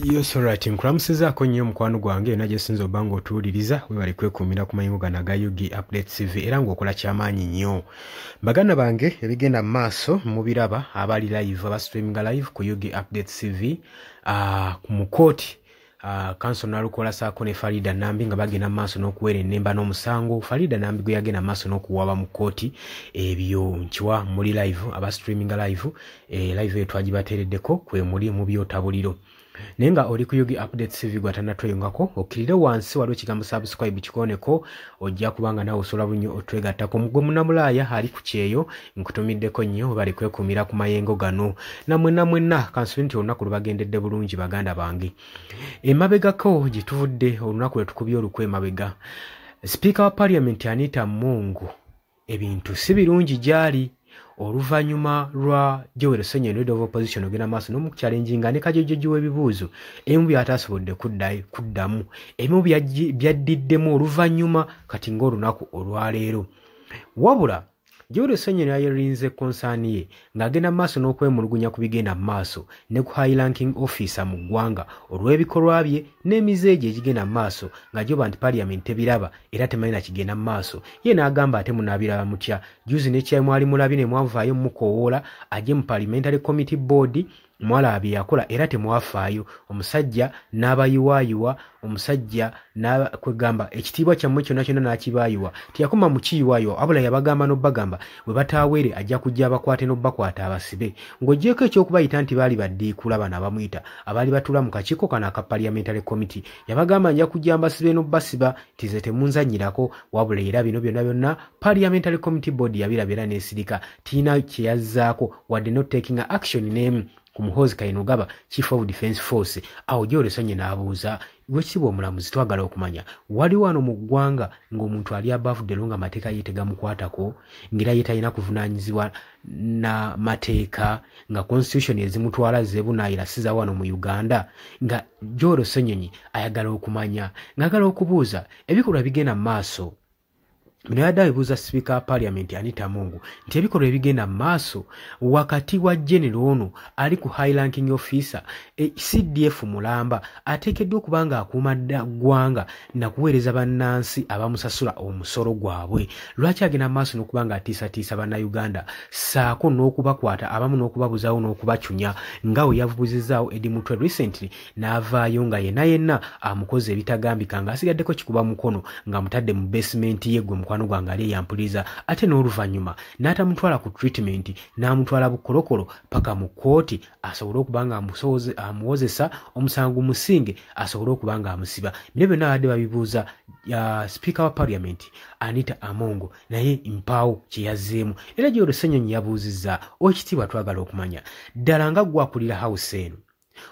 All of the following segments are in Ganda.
Yes, alright. Nkulamusizaako nnyo mukwano gwange era gyesinza obanga otuwuliriza webale kwekuumira ku mayingo gano aga Yugi Updates TV era ng'okola kyamaanyi nnyo. Baganda bange ebigenda mu maaso mubiraba abali live abastreaminga live ku Yugi Updates TV mu kooti Council Nalukola Ssaako ne Farida Nambi nga bagenda mu maaso n'okuweera ennemba n'omusango. Farida Nambi gwe yagenda mu maaso n'okuwaaba mu kooti ebyo nkiwa muri live abastreaminga live live eyo twagibateereddeko kwe muli mu byotabuliro. Nenga oli ku Yugi Updates TV gwatanatweyongako okirire wansi waliwo ekigambo subscribe kikoneko ojja kubanga nawe osobola bunyo otwegattako mugwe munnamulaaya ali ku kyeyo nkutumiddeko nnyo bali kwekuumira ku mayengo gano namwenna kansubi nti olunaku lubagendedde bulungi baganda bange. Emabegako gye tuvudde olunaku lwe tukubye olukwe emabega Speaker wa Parliament Anita Mungu ebintu si birungi gyali oluvanyuma lwa Joel Ssenyondo Leader of Opposition ogenda maaso n'omukuchalenjinga ne kajojojo w'ebibuuzo emu byatasobodde kuddamu emu byaddiddemu oluvanyuma kati ng'olunaku olwaleero wabula Joel Ssenyondo yalinze konsaani ye ng'agenda maaso n'okwemulugunya ku bigenda maaso ne ku high ranking officer mu ggwanga olw'ebikolwa bye n'emizeege egigenda maaso nga joba nti Parliament tebiraba era temalina kigenda maaso ye n'agamba ate munaabiraba mutya juzi ne kyamwali mulabye ne mwavaayo mukowoola ajje mu Parliamentary Committee Board mwala yakola era temwafaayo omusajja n'abayiwaayiwa omusajja kwegamba ekitiibwa kyammwe kyonna kyonna n'akibaayiwa tiyakoma mu kiyiwaayiwa wabula yabagamba n'obbagamba bwe bataaweere ajja kujja abakwate n'obbakwata abasibe ng'oggyeko ekyokubayita nti baali baddiikula bano abamuyita abaali batuula mu kakiiko kano aka Parliamentary Committee yabagamba nja kujja mbasibe n'obbasiba tize temunzannyirako wabula era bino byonna Parliamentary Committee Board yabirabira n'esirika tiina kye yazzaako wadde not taking action n'emu ku Muhoozi Kainerugaba Chief of Defence Force awo Joel Ssenyondo n'abuuza wekitiibwa omulamuzi twagala okumanya waliwo wano mu ggwanga ng'omuntu ali abavudde nga amateeka ye tegamukwatako ng'era ye talina kuvunaanyizibwa na mateeka nga constitution ezimutwala zebunaayirasiza wano mu Uganda nga Joel Ssenyondo ayagala okumanya ng'agala okubuuza ebikolwa bigenda mu maaso Mino yadda ebuuza Speaker wa Parliament Anita Mungu nti ebikolwa ebigenda mu maaso wakati wa general ono ali ku high ranking officer CDF Mulamba ateekeddwa okuba ng'akuuma ggwanga na kuweereza bannansi abamusasula omusolo gwabwe lwaki agenda mu maaso n'okuba ng'atiisatiisa bannayuganda ssaako n'okubakwata abamu n'okubabuzaawo n'okubacunya nga we yavubuzizzaawo Eddie Mutwe recently n'avaayo nga yenna amukoze ebitagambika ng'asigaddeko kikuba mukono ng'amutadde mu basement ye gwe mukwano gwange ali eyampuliza ate n'oluvannyuma n'atamutwala ku treatment n'amutwala bukolokolo paka mu kooti asobole okuba nga amuwozesa omusango musinge asobole okuba nga amusiba bino byonna abadde babibuuza Speaker wa Parliament Anita Amongo naye mpaawo kye yazzeemu era Joel Ssenyondo yabuuzizza ekitiibwa twagala okumanya ddala nga gwakulira house eno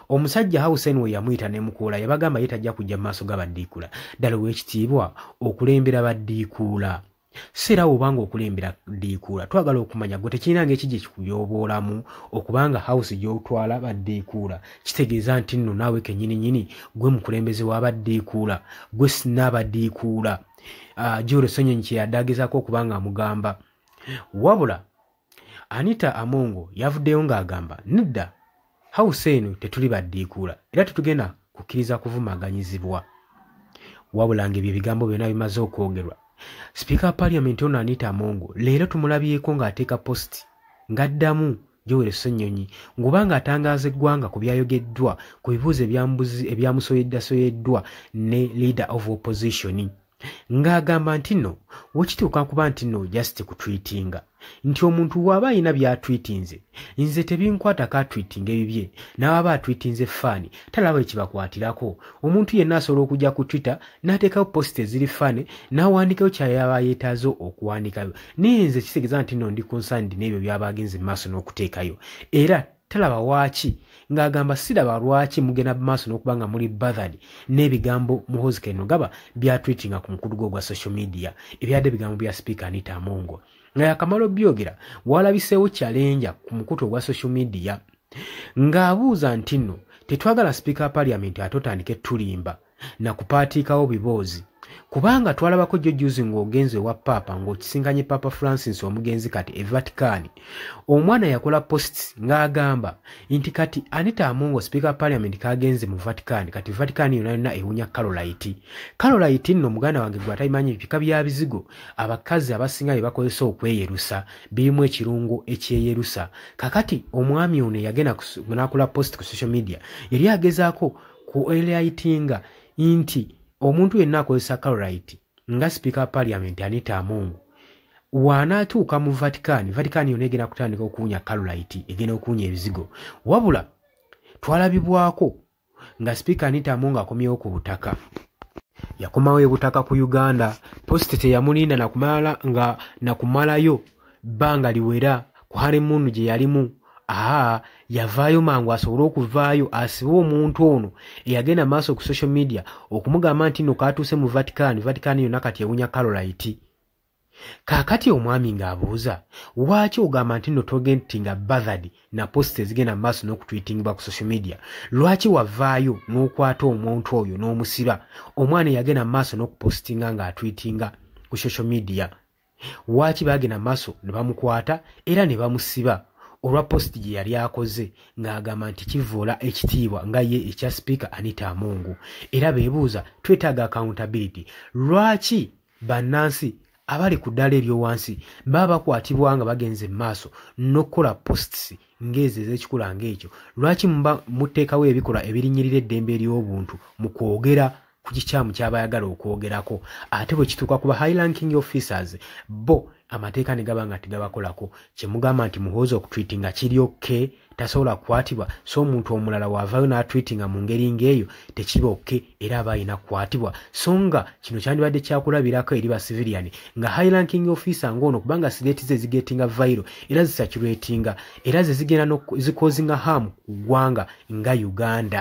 omusajja House we yamuyita ne mukola yabagamba yetajja kujja mu maaso g'abaddiikula ddala w'ekitiibwa okulembera baddiikula sera obanga okulembera ddiikula twagala okumanya gwe tekirinanga ekijje kikuyoboolamu okubanga House gy'otwala baddiikula kitegeeza nti nno naawe kennyininyini gwe mukulembeze w'abaddiikula gwe sinnaabaddiikula Joel Ssenyondo kye yaddagezaako okubanga amugamba wabula Anita Amongo yavuddeyo ng'agamba nedda House eno tetuli baddiikula era tetugenda kukkiriza kuvumaganyizibwa wabula ng'ebyo ebigambo byonna bimaze okwogerwa Speaker wa Parliament ono Anita Amongo leero tumulabyeko ng'ateeka post ng'addamu Joel Ssenyondo ng'obanga atangaaza eggwanga ku byayogeddwa ku bibuuzo ebyamusoyeddwa ne Leader of Opposition ng'agamba nti nno wekituuka kuba nti nno just kutwitinga nti omuntu waba alina byatwitinze nze tebinkwatako atwitinga ebibye n'aba atwitinze faani talaba ekibakwatirako omuntu yenna asobola okujja ku Twitter n'ateekawo post eziri faane n'awandiikayo kyayaba yeetaaze okuwandiikayo naye nze kitegeeza nti nno ndi concerned n'ebyo byaba agenze mu maaso n'okuteekayo era talaba waaki ng'agamba siraba lwaki mugenda mu maaso n'okuba nga muli bothered n'ebigambo Muhoozi Kainerugaba byatwitinga ku mukulu gwe gwa social media ebyadde ebigambo bya Speaker Anita Amongo nga yakamala obyogera walabiseewo challenge ku mukutu ogwa social media ng'abuuza nti nno tetwagala Speaker wa Parliament atotandike tulimba na kupaatiikawo biboozi kubanga twalabako jjojuzi ng'ogenze wa papa ng'okisinkanye papa Francis omugenzi kati e Vatican omwana yakola posts ng'agamba nti kati Anita Amongo speaker parliament kagenze mu Vatican kati Vatican yonna ewunya Carolite nno muganda wange gwe atayimanyi ebika bya bizigo abakazi abasinga bye bakozesa okweyerusa birimu ekirungo ekyeyerusa kakati omwami ono yagenda n'akola post ku social media yali agezaako ku highlightinga nti omuntu yenna akozesa Carolite nga speaker parliament Anita Amongo wanaatuuka mu Vatican yonna egenda kutandika okuwunya Carolite egenda okuwunya ebizigo wabula twalabibwako nga speaker Anita Amongo akomyewo ku butaka yakomawo ebutaka ku Uganda post teyamulinda nakumalayo bbanga liwera ku honeymoon gye yalimu yavaayo mangu asobole okuvaayo asibe omuntu ono eyagenda maaso ku social media okumugamba nti nno kaatuuse mu Vatican yonna kati ewunya Carolite kaakati omwami ng'abuuza lwaki ogamba nti nno togentinga Bathard na post ezigenda maaso n'okutwitingibwa ku social media lwaki wavaayo n'okwata omuntu oyo n'omusiba omwana eyagenda maaso n'okupostinga ng'atwitinga ku social media lwaki baagenda maaso ne bamukwata era ne bamusiba olwa post gye yali akoze ng'agamba nti kivoola ekitiibwa nga ye ekya speaker Anita Amongo era beebuuza twetaaga accountability lwaki bannansi abali ku ddala eryowansi baba bakwatibwa nga bagenze mu maaso n'okukola posts ng'ezo ez'ekikula ng'ekyo lwaki muteekawo ebikolwa ebirinyirira eddembe ery'obuntu mu kwogera ku kikyamu ky'abayagala okwogerako ate bwe kituuka ku ba high ranking officers bo amateeka ne gaba nga tegabakolako kyemugamba nti muhoozi okutwitinga kiri okke tasobola kukwatibwa so omuntu omulala wavaayo n'atwitinga mu ngeri ng'eyo tekiba okke era aba alina kukwatibwa so nga kino kyandibadde kyakulabirako eri ba civilian nga high ranking officer ng'ono kubanga sireeti ze zigetinga viral era zisakiretinga era ze zigenda zikozinga hamu ku ggwanga nga Uganda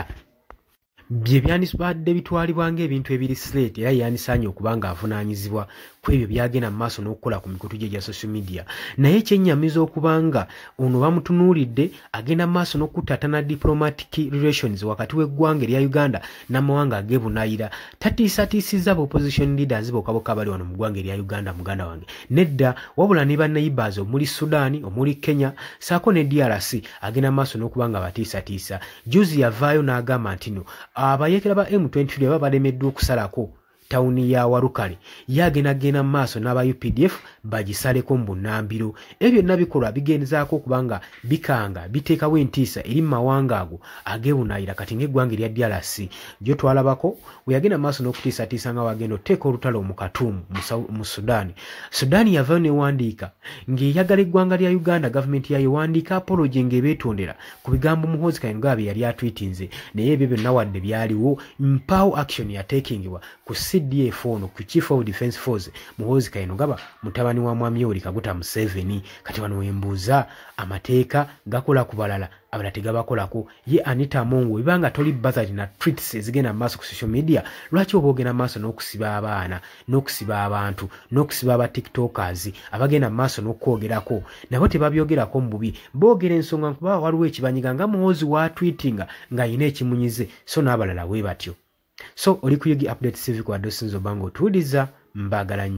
bye byandibadde bitwalibwa ng'ebintu ebiri straight era yandisaanye okuba ng'avunaanyizibwa ku ebyo byagenda mu maaso n'okukola ku mikutu gye gya social media naye kyennyamiza okubanga ono bamutunuulidde agenda mu maaso n'okuttattana diplomatic relations wakati w'eggwanga erya Uganda n'amawanga ageebunaayira tatiisatiisizza ba opposition leaders bokka bali wano mu ggwanga erya Uganda muganda wange nedda wabula ne bannayibbazi omuli Sudan omuli Kenya saako ne DRC agenda mu maaso n'okuba nga batiisatiisa juzi yavaayo n'agamba nti no abayekera ba M23 baba balemeddwa okusalako tawuni ya Warukale yagenda mu maaso n'aba UPDF bagisaleko mu bunnambiro ebyo byonna bikolwa bigenzaako kubanga bikanga biteekawo entiisa eri mu mawanga ago ageebunaayira kati ng'eggwanga erya DRC gyo twalabako we yagenda mu maaso n'okutiisatiisa nga wagenda oteeka olutalo mu Khartoum mu Sudan yavaayo newandiika ng'eyagala eggwanga lya Uganda gavumenti yayo wandiika apology ng'ebeetondera ku bigambo Muhoozi Kayingo bye yali atwitinze naye ebyo byonna wadde byaliwo mpawo action yateekingibwa ku CDF ono ku Chief of Defence Force Muhoozi Kayingo mutabani wa Mwami Yoweri Kaguta Museveni kati wano wembuuza amateeka gakola ku balala abala tegabakolako ye Anita Amongo ibanga toli Bathard na tweets ezigenda mu maaso ku social media lwaki oba ogenda mu maaso n'okusiba abaana n'okusiba abantu n'okusiba aba tiktokers abagenda mu maaso n'okwogerako nabo tebabyogerako mu bubi boogera ensonga kuba waliwo ekibanyiga nga Muhoozi wa tweetinga ng'ayina ekimunyize so n'abalala we batyo so oli ku Yugi Update TV kwa Dosinzo Bango tuuliza mbagala